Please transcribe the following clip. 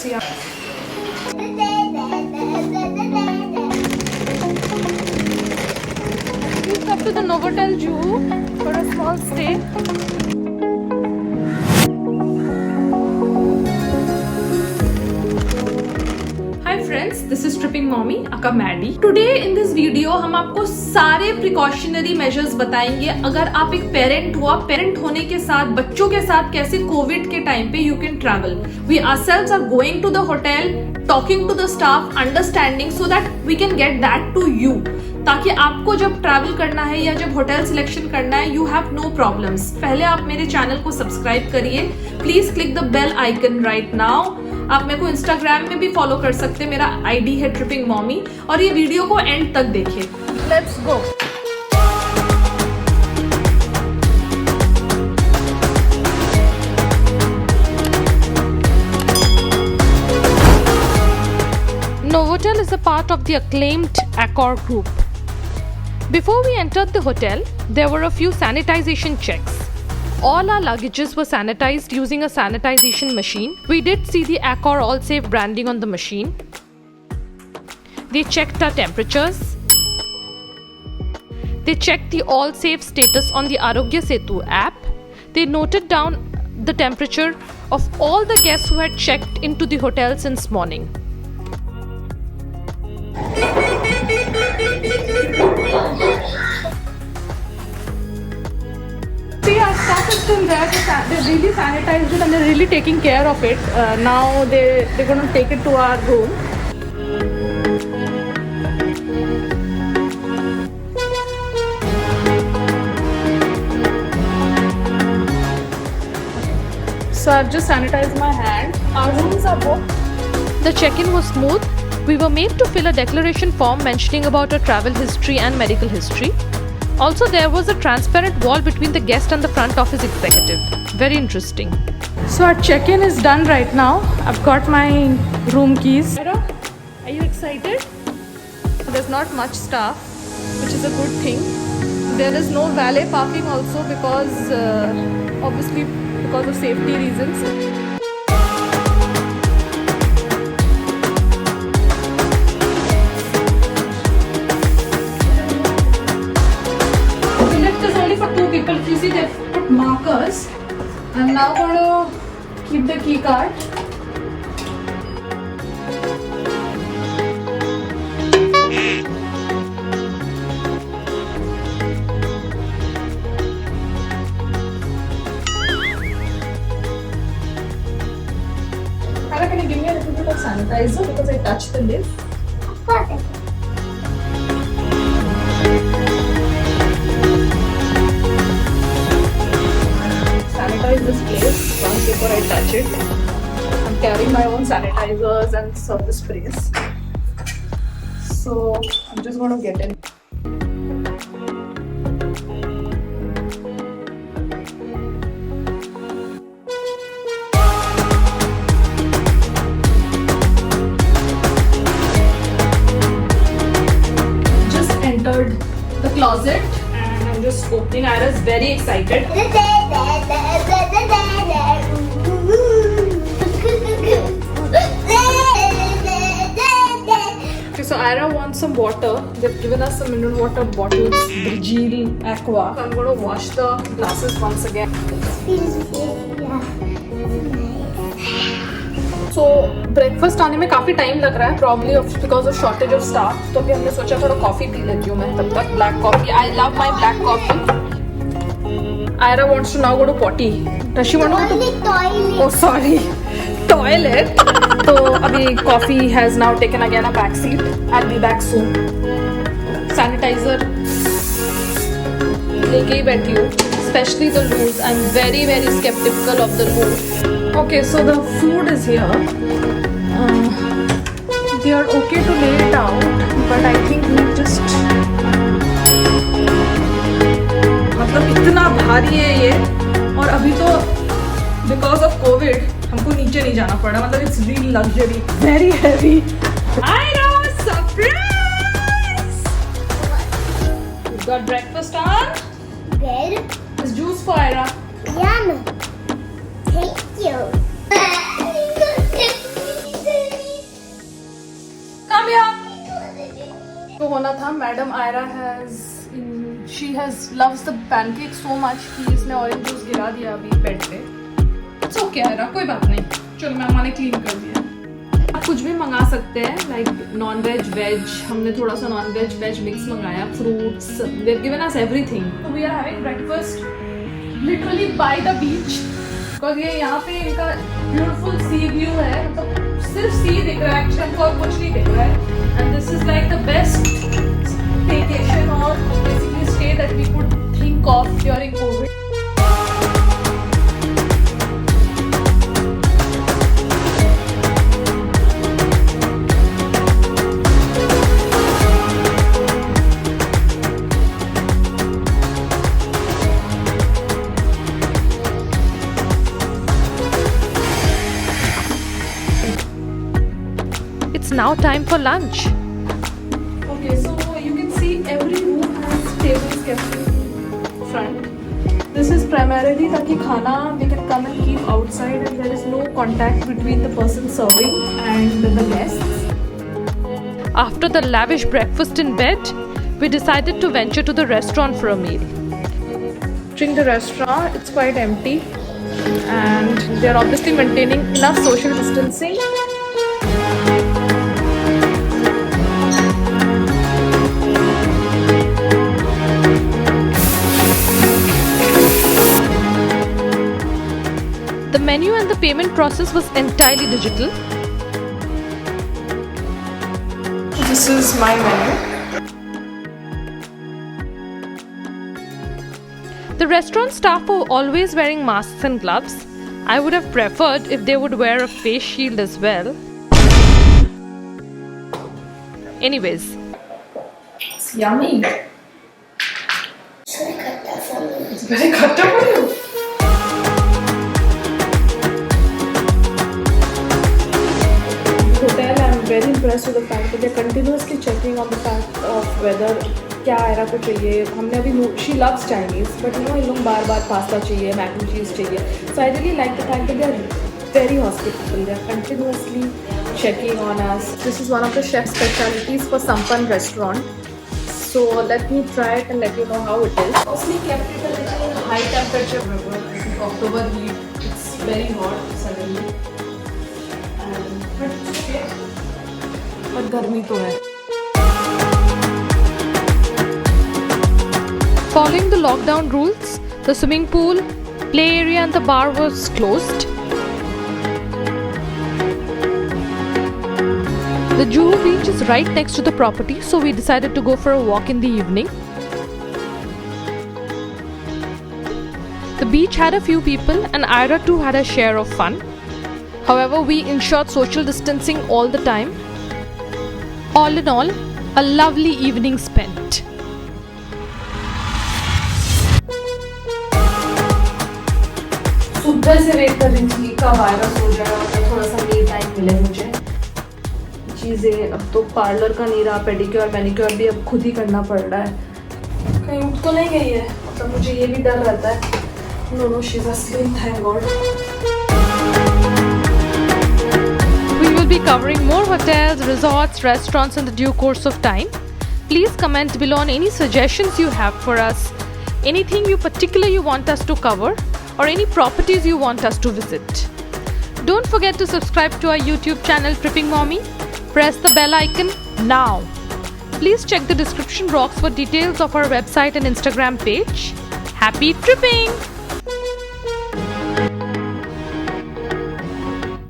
hotels here. We come to the Novotel Juhu for a small stay. This is Tripping Mommy, aka Maddie. Today in this video हम आपको सारे precautionary measures बताएंगे अगर आप एक parent हो, आप पेरेंट होने के साथ बच्चों के साथ कैसे कोविड के टाइम पे you can travel. We ourselves are going to the hotel, talking to the staff, understanding so that we can get that to you. ताकि आपको जब ट्रैवल करना है या जब होटल सिलेक्शन करना है यू हैव नो प्रॉब्लम्स. पहले आप मेरे चैनल को सब्सक्राइब करिए. Please click the bell icon right now. आप मेरे को इंस्टाग्राम में भी फॉलो कर सकते हैं. मेरा आईडी है ट्रिपिंग मॉमी. और ये वीडियो को एंड तक देखिए. Let's go. Novotel is a part of the acclaimed Accor group. Before we entered the hotel, there were a few sanitization checks. All our luggages were sanitized using a sanitization machine. We did see the Accor AllSafe branding on the machine. They checked our temperatures. They checked the AllSafe status on the Arogya Setu app. They noted down the temperature of all the guests who had checked into the hotel since morning. See, our staff is still there. They really sanitized it and they're really taking care of it. Now they're going to take it to our room. So I've just sanitized my hand. Our rooms are booked. The check-in was smooth. We were made to fill a declaration form mentioning about our travel history and medical history. Also, there was a transparent wall between the guest and the front office executive. Very interesting. So our check-in is done right now. I've got my room keys. Are you excited? There's not much staff, which is a good thing. There is no valet parking also because, obviously, because of safety reasons. People, if you see, they've put markers. I'm now going to keep the key card. Hannah, can you give me a little bit of sanitizer because I touched the lid? Of course. Sanitize this place once before I touch it. I'm carrying my own sanitizers and surface sprays. So I'm just going to get in. Just entered the closet and I'm just opening. Ira's very excited. Okay, so Ira wants some water. They've given us some mineral water bottles, Brigil Aqua. So I'm going to wash the glasses once again. So breakfast आने में काफी time लग रहा है, probably because of shortage of staff. तो अभी हमने सोचा थोड़ा कॉफी पी लेती हूँ मैं तब तक. Black coffee. I love my black coffee. Ira wants to now go to potty. Does she want to go to toilet? Oh sorry, toilet. So abhi coffee has now taken again a back seat. I'll be back soon. Sanitizer लेके ही बैठी हूँ. Especially the loose. I'm very skeptical of the loose. Okay, so the food is here. They are okay to lay it out, but I think we just मतलब इतना भारी है ये. और अभी तो because of COVID हमको नीचे नहीं जाना पड़ा. मतलब it's real luxury, very heavy. Ira, surprise! You got breakfast on? Good. There's juice for Ira. Yum. Thank you. होना था. Madam Aira she loves the pancake so much कि इसने ऑरेंज जूस गिरा दिया अभी बेड पे. It's okay आयरा, कोई बात नहीं. चलो मैम ने क्लीन कर दिया. आप कुछ भी मंगा सकते हैं, लाइक नॉन वेज वेज. हमने थोड़ा सा नॉन वेज वेज मिक्स मंगाया. Fruits, they have given us everything. We are having breakfast literally by the beach, because ये यहाँ पे इनका ब्यूटीफुल सी व्यू है. मतलब सिर्फ सी दिख रहा है, एक्चुअली हमको और कुछ नहीं दिख रहा है. And this is like the best staycation और basically stay that we could think of during Covid. It's now time for lunch. Okay, so you can see every room has tables kept in front. This is primarily ताकि खाना we can come and keep outside and there is no contact between the person serving and the guests. After the lavish breakfast in bed, we decided to venture to the restaurant for a meal. Entering the restaurant, it's quite empty and they are obviously maintaining enough social distancing. The menu and the payment process was entirely digital. This is my menu. The restaurant staff were always wearing masks and gloves. I would have preferred if they would wear a face shield as well. Anyways. It's yummy. Sorry, khatta for me. It's very khatta for you. Hotel, I'm very impressed with the fact that they're continuously checking on the fact of whether क्या आयरा को चाहिए. हमने अभी she loves Chinese, but you know इन लोग बार-बार pasta चाहिए, mac and cheese चाहिए. So I really like the fact that they are very hospitable. They are continuously checking on us. This is one of the chef's specialties for Sampan restaurant. So let me try it and let you know how it is. Mostly kept it a little high temperature. October heat, it's very hot suddenly. पर गर्मी तो है. Following the lockdown rules, the swimming pool, play area and the bar was closed. The Juhu beach is right next to the property, so we decided to go for a walk in the evening. The beach had a few people and Ira too had a share of fun. However, we ensured social distancing all the time. All in all, a lovely evening spent. सुबह से wait कर रही थी कब virus हो जाए और थोड़ा सा मी टाइम मिले मुझे. चीज़ें अब तो पार्लर का नहीं रहा, पेडिक्योर मैनिक्योर भी अब खुद ही करना पड़ रहा है. कहीं उठ तो नहीं गई है, मतलब मुझे ये भी डर रहता है. No, she's asleep, thank God. We will be covering more hotels, resorts, restaurants in the due course of time. Please comment below on any suggestions you have for us, anything you want us to cover, or any properties you want us to visit. Don't forget to subscribe to our YouTube channel Tripping Mommy. Press the bell icon now. Please check the description box for details of our website and Instagram page. Happy tripping!